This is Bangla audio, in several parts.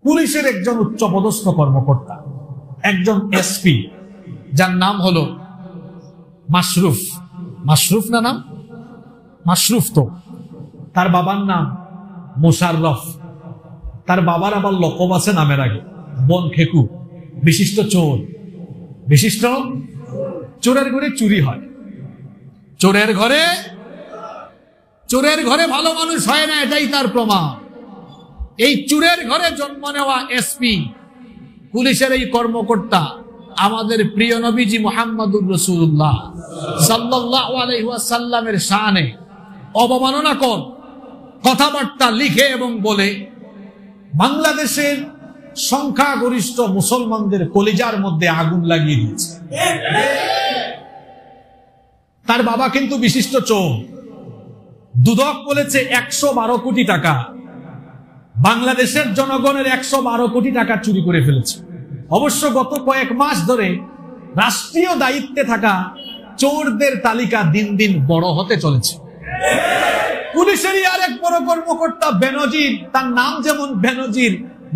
পুলিশের একজন উচ্চপদস্থ কর্মকর্তা, একজন এসপি, যার নাম হলো মাশরুফ। মাশরুফ না নাম? মাশরুফ তো, তার বাবার নাম মোশাররফ। তার বাবার আবার লকব আছে নামের আগে, বন খেকু, বিশিষ্ট চোর। বিশিষ্ট চোরের ঘরে চুরি হয়, চোরের ঘরে ভালো মানুষ হয় না, এটাই তার প্রমাণ। এই চোরের ঘরে জন্ম নেওয়া এসপি, পুলিশের এই কর্মকর্তা আমাদের প্রিয় নবীজি মুহাম্মদুর রাসূলুল্লাহ সাল্লাল্লাহু আলাইহি ওয়াসাল্লামের শানে অবমাননাকর কথাবার্তা লিখে এবং বলে বাংলাদেশের সংখ্যাগরিষ্ঠ মুসলমানদের কলিজার মধ্যে আগুন লাগিয়ে দিয়েছে। তার বাবা কিন্তু বিশিষ্ট চোর। দুদক বলেছে 112 কোটি টাকা, বাংলাদেশের জনগণের 112 কোটি টাকা চুরি করে ফেলেছে। অবশ্য গত কয়েক মাস ধরে রাষ্ট্রীয় দায়িত্বে থাকা চোরদের তালিকা দিন দিন বড় হতে চলেছে। পুলিশেরই আরেক বড় কর্মকর্তা বেনজির, তার নাম যেমন বেনজির,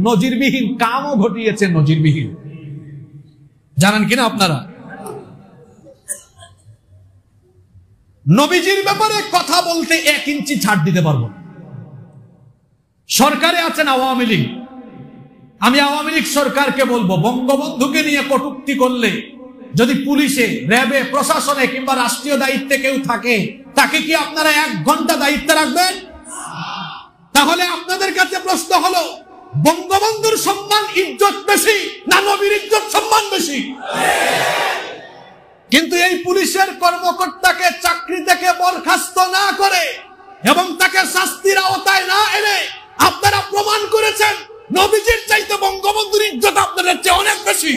নজিরবিহীন কামও ঘটিয়েছে। নজিরবিহীন জানেন কিনা আপনারা? নবীজির ব্যাপারে কথা বলতে 1 ইঞ্চি ছাড় দিতে পারবো। সরকারে আছেন আওয়ামী লীগ, আমি আওয়ামী লীগ সরকারকে বলবো, বঙ্গবন্ধুকে নিয়ে কটূক্তি করলে যদি পুলিশে, র্যাবে, প্রশাসনে কিংবা রাষ্ট্রীয় দায়িত্বে কেউ থাকে, তাকে কি আপনারা 1 ঘন্টা দায়িত্বে রাখবেন? তাহলে আপনাদের কাছে প্রশ্ন হলো, বঙ্গবন্ধুর সম্মান ইজ্জত বেশি না নবীর ইজ্জত সম্মান বেশি? কিন্তু এই পুলিশের কর্মকর্তাকে চাকরি থেকে বরখাস্ত না করে এবং তাকে শাস্তির আওতায় না এনে আপনারা প্রমাণ করেছেন নবীজির চাইতে বঙ্গবন্ধুর ইজ্জত আপনাদের চেয়ে অনেক বেশি।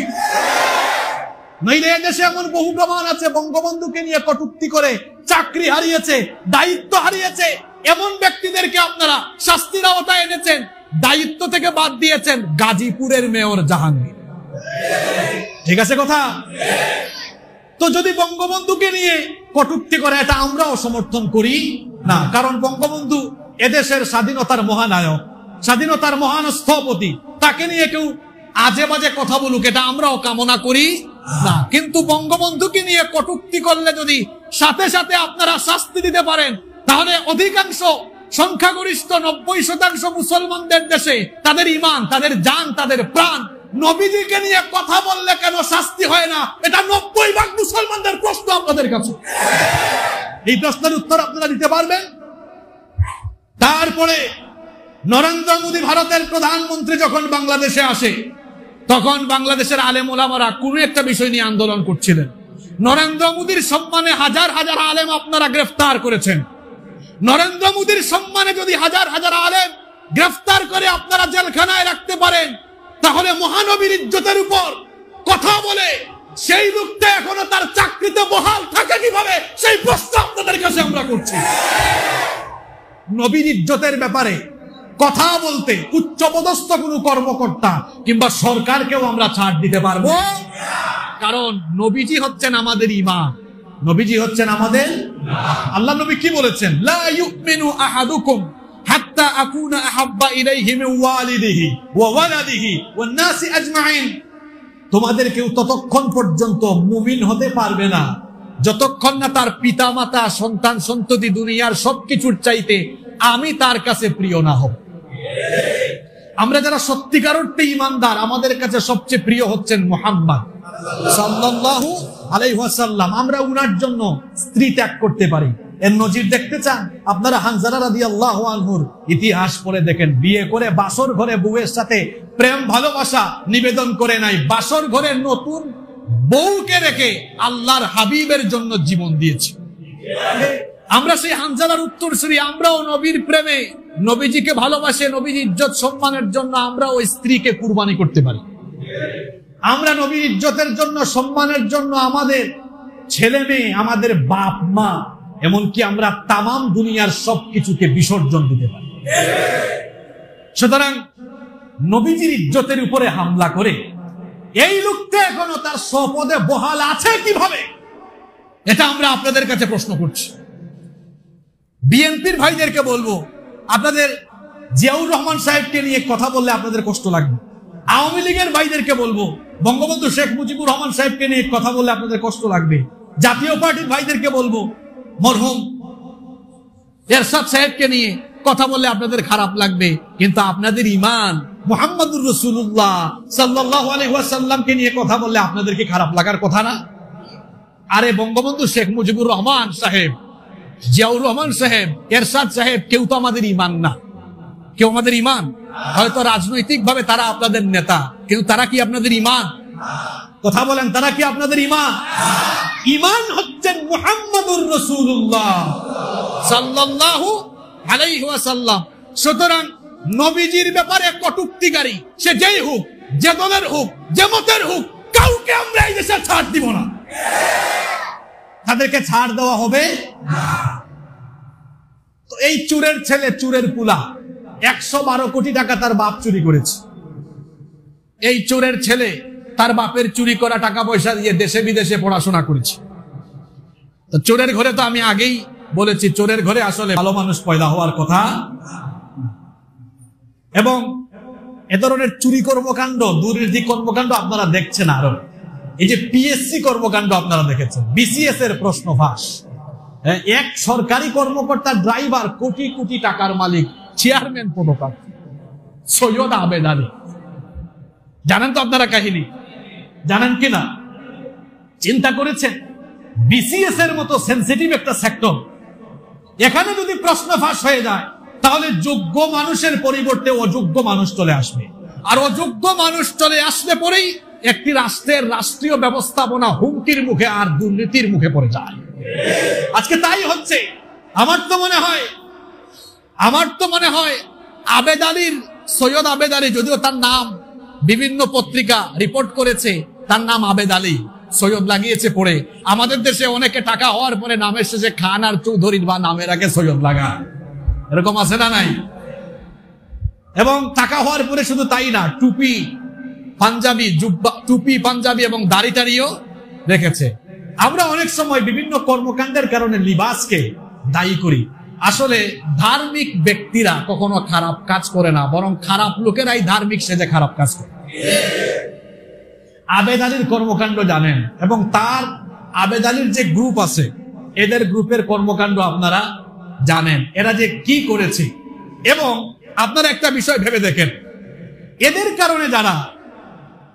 নইলে এদেশে এমন বহু প্রমাণ আছে বঙ্গবন্ধুকে নিয়ে কটূক্তি করে চাকরি হারিয়েছে, দায়িত্ব হারিয়েছে, এমন ব্যক্তিদেরকে আপনারা শাস্তির আওতায় এনেছেন, দায়িত্ব থেকে বাদ দিয়েছেন। গাজীপুরের মেয়র জাহাঙ্গীর, ঠিক আছে কথা? তো যদি বঙ্গবন্ধুকে নিয়ে কটূক্তি করে, এটা আমরাও সমর্থন করি না, কারণ বঙ্গবন্ধু এদেশের স্বাধীনতার মহানায়ক, স্বাধীনতার মহান স্থপতি, তাকে নিয়ে কেউ আজে বাজে কথা বলুক, এটা আমরাও কামনা করি না। কিন্তু বঙ্গবন্ধুকে নিয়ে কটূক্তি করলে যদি সাথে সাথে আপনারা শাস্তি দিতে পারেন, তাহলে অধিকাংশ সংখ্যাগরিষ্ঠ 90% মুসলমানদের দেশে তাদের ঈমান, তাদের জান, তাদের প্রাণ, নবীজিকে নিয়ে কথা বললে কেন শাস্তি হয় না? এটা 90% মুসলমানদের প্রশ্ন আপনাদের কাছে। এই প্রশ্নের উত্তর আপনারা দিতে পারবেন? তারপরে নরেন্দ্র মোদী ভারতের প্রধানমন্ত্রী যখন বাংলাদেশে আসে, তখন বাংলাদেশের আলেম ওলামারা কোন একটা বিষয় নিয়ে আন্দোলন করছিলেন। নরেন্দ্র মোদীর সম্মানে হাজার হাজার আলেম আপনারা গ্রেফতার করেছেন। নরেন্দ্র মোদীর সম্মানে যদি হাজার হাজার আলেম গ্রেফতার করে আপনারা জেলখানায় রাখতে পারেন, তাহলে মহানবীর ইজ্জতের উপর কথা বলে সেই লোকটা এখনো তার চাকরিতে বহাল থাকে কিভাবে, সেই প্রশ্ন আপনাদের কাছে আমরা করছি। নবীর ইজ্জতের ব্যাপারে কথা বলতে উচ্চপদস্থ কোনো কর্মকর্তা কিংবা সরকারকেও আমরা ছাড় দিতে পারবো, কারণ নবীজি হচ্ছেন আমাদের ঈমান, নবীজি হচ্ছেন আমাদের। আল্লাহ নবী কি বলেছেন? লা ইউমিনু আহাদুকুম হাত্তা আকুনা আহাব্বা ইলাইহি মিন ওয়ালিদিহি ওয়া ওয়ালাদিহি ওয়ান নাসি আজমাইন। তোমাদের কেউ ততক্ষণ পর্যন্ত মুমিন হতে পারবে না যতক্ষণ না তার পিতামাতা, সন্তান সন্ততি, দুনিয়ার সবকিছুর চাইতে আমি তার কাছে প্রিয় না হব। আমরা যারা সত্যিকার অর্থে ঈমানদার, আমাদের কাছে সবচেয়ে প্রিয় হচ্ছেন মুহাম্মদ সাল্লাল্লাহু আলাইহি ওয়াসাল্লাম। আমরা উনার জন্য স্ত্রী ত্যাগ করতে পারি। এর নজির দেখতে চান? আপনারা হানজালা রাদিয়াল্লাহু আনহুর ইতিহাস পড়ে দেখেন। বিয়ে করে বাসর ঘরে বউয়ের সাথে প্রেম ভালোবাসা নিবেদন করে নাই, বাসর ঘরে নতুন বউকে রেখে আল্লাহর হাবিবের জন্য জীবন দিয়েছে। আমরা সেই হানজালার উত্তরসূরি, আমরাও নবীর প্রেমে, নবীজিকে ভালোবাসে, নবীর ইজ্জত সম্মানের জন্য আমরা ওই স্ত্রীকে কুরবানি করতে পারি। আমরা নবীর ইজ্জতের জন্য, সম্মানের জন্য আমাদের ছেলে মেয়ে, আমাদের বাপ মা, এমনকি আমরা তামাম দুনিয়ার সবকিছুকে বিসর্জন দিতে পারি। সুতরাং নবীজির ইজ্জতের উপরে হামলা করে এই লোকটা এখনো তার স্বপদে বহাল আছে কিভাবে, এটা আমরা আপনাদের কাছে প্রশ্ন করছি। বিএনপির ভাইদেরকে বলবো, আপনাদের জিয়াউর রহমান সাহেবকে নিয়ে কথা বললে আপনাদের কষ্ট লাগবে। আওয়ামী লীগের ভাইদেরকে বলবো, বঙ্গবন্ধু শেখ মুজিবুর রহমান সাহেবকে নিয়ে কথা বললে আপনাদের কষ্ট লাগবে। জাতীয় পার্টির ভাইদেরকে বলবো, মরহুম এরশাদ সাহেবকে নিয়ে কথা বললে আপনাদের খারাপ লাগবে। কিন্তু আপনাদের ইমান মুহাম্মদুর রাসূলুল্লাহ সাল্লাল্লাহু আলাইহি ওয়াসাল্লামকে নিয়ে কথা বললে আপনাদের কি খারাপ লাগার কথা না? আরে বঙ্গবন্ধু শেখ মুজিবুর রহমান সাহেব, জিয়াউর রহমান সাহেব, এরশাদ সাহেব কেউ তো আমাদের ইমান না। কেউ আমাদের ইমান? হয়তো রাজনৈতিক ভাবে তারা আপনাদের নেতা, কিন্তু তারা কি আপনাদের ইমান? কথা বলেন, তারা কি আপনাদের ইমান? ইমান হচ্ছেন মুহাম্মদুর রাসূলুল্লাহ সাল্লাল্লাহু আলাইহি ওয়াসাল্লাম। সুতরাং নবীজির ব্যাপারে কটূক্তিকারী সে যেই হোক, যে দলের হোক, যে মতের হোক, কাউকে আমরা এই দেশে ছাড় দিব না। তাদেরকে ছাড় দেওয়া হবে না। তো এই চুরের ছেলে, চুরের পুলা 112 কোটি টাকা তার বাপ চুরি করেছে। এই চোরের ছেলে তার বাপের চুরি করা টাকা পয়সা দিয়ে দেশে বিদেশে পড়াশোনা করেছে। তো চোরের ঘরে তো আমি আগেই বলেছি, চোরের ঘরে আসলে ভালো মানুষ পয়দা হওয়ার কথা। এবং এ ধরনের চুরি কর্মকাণ্ড, দুর্নীতি কর্মকাণ্ড আপনারা দেখছেন। আরো এই যে পিএসসি কর্মকাণ্ড আপনারা দেখেছেন, বিসিএস এর প্রশ্ন ফাঁস, এক সরকারি কর্মকর্তা ড্রাইভার, কোটি কোটি টাকার মালিক, চেয়ারম্যান পদপ্রার্থী সৈয়দ আবেদ আলী। জানেন তো আপনারা কাহিনী? জানেন কিনা? চিন্তা করেছেন বিসিএস এর মতো সেনসিটিভ একটা সেক্টর, এখানে যদি প্রশ্ন ফাঁস হয়ে যায় তাহলে যোগ্য মানুষের পরিবর্তে অযোগ্য মানুষ চলে আসবে। আর অযোগ্য মানুষ চলে আসলে পরেই একটি রাষ্ট্রের রাষ্ট্রীয় ব্যবস্থাপনা হুমকির মুখে আর দুর্নীতির মুখে পড়ে যায়। আজকে তাই হচ্ছে। আমার তো মনে হয় আবেদ আলীর, সৈয়দ আবেদ আলী, যদিও তার নাম বিভিন্ন পত্রিকা রিপোর্ট করেছে, তার নাম আবেদ আলী, সৈয়দ লাগিয়েছে পড়ে। আমাদের দেশে অনেকে টাকা হওয়ার পরে নামের শেষে খান আর চৌধুরী বা নামের আগে সৈয়দ লাগা, এরকম আছে না নাই? এবং টাকা হওয়ার পরে শুধু তাই না, টুপি পাঞ্জাবি, টুপি পাঞ্জাবি এবং দাড়ি টাড়িও রেখেছে। আমরা অনেক সময় বিভিন্ন কর্মকাণ্ডের কারণে লিবাসকে দায়ী করি। আসলে ধার্মিক ব্যক্তিরা কখনো খারাপ কাজ করে না, বরং খারাপ লোকেরাই ধার্মিক সেজে খারাপ কাজ করে। আবেদ আলীর কর্মকাণ্ড জানেন, এবং তার আবেদ আলীর যে গ্রুপ আছে, এদের গ্রুপের কর্মকাণ্ড আপনারা জানেন, এরা যে কি করেছে। এবং আপনারা একটা বিষয় ভেবে দেখেন, এদের কারণে যারা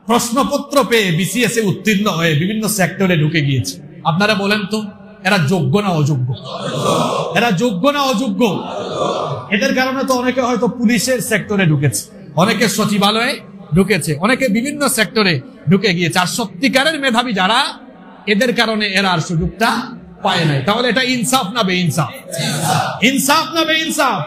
প্রশ্নপত্র পেয়ে বিসিএস এ উত্তীর্ণ হয়ে বিভিন্ন সেক্টরে ঢুকে গিয়েছে, আপনারা বলেন তো এরা যোগ্য না অযোগ্য? এরা যোগ্য না অযোগ্য? এদের কারণে তো অনেকে হয়তো পুলিশের সেক্টরে ঢুকেছে, অনেকে সচিবালয়ে ঢুকেছে, অনেকে বিভিন্ন সেক্টরে ঢুকে গিয়েছে। আর সত্যিকারের মেধাবী যারা, এদের কারণে এরা আর সুযোগটা পায় নাই। তাহলে এটা ইনসাফ না বেইনসাফ? ইনসাফ না বেইনসাফ?